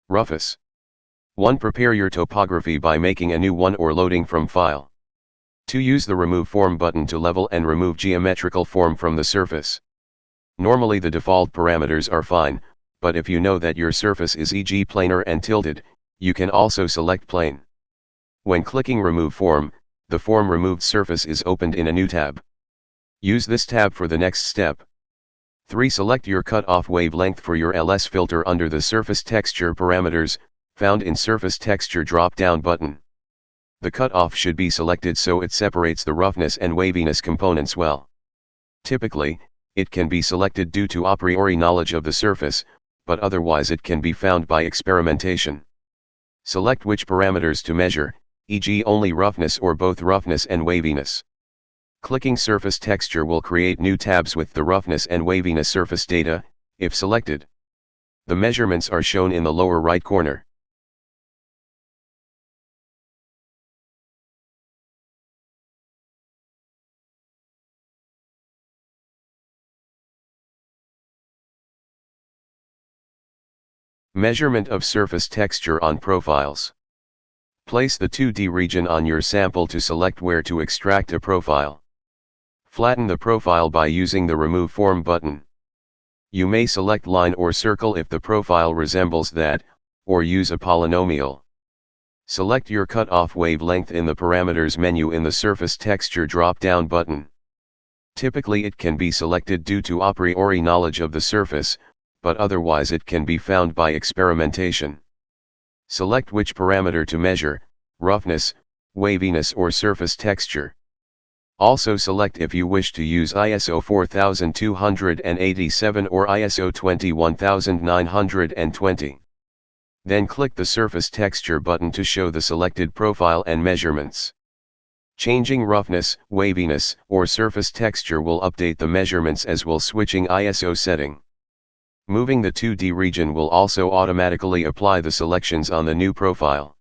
Roughness. 1. Prepare your topography by making a new one or loading from file. 2. Use the Remove Form button to level and remove geometrical form from the surface. Normally the default parameters are fine, but if you know that your surface is e.g. planar and tilted, you can also select plane. When clicking Remove Form, the form removed surface is opened in a new tab. Use this tab for the next step. 3. Select your cutoff wavelength for your LS filter under the Surface Texture parameters, found in Surface Texture drop-down button. The cutoff should be selected so it separates the roughness and waviness components well. Typically, it can be selected due to a priori knowledge of the surface, but otherwise it can be found by experimentation. Select which parameters to measure, e.g. only roughness or both roughness and waviness. Clicking Surface Texture will create new tabs with the roughness and waviness surface data, if selected. The measurements are shown in the lower right corner. Measurement of surface texture on profiles. Place the 2D region on your sample to select where to extract a profile. Flatten the profile by using the Remove Form button. You may select line or circle if the profile resembles that, or use a polynomial. Select your cutoff wavelength in the Parameters menu in the Surface Texture drop-down button. Typically it can be selected due to a priori knowledge of the surface, but otherwise it can be found by experimentation. Select which parameter to measure, roughness, waviness or surface texture. Also select if you wish to use ISO 4287 or ISO 21920. Then click the Surface Texture button to show the selected profile and measurements. Changing roughness, waviness, or surface texture will update the measurements as will switching ISO setting. Moving the 2D region will also automatically apply the selections on the new profile.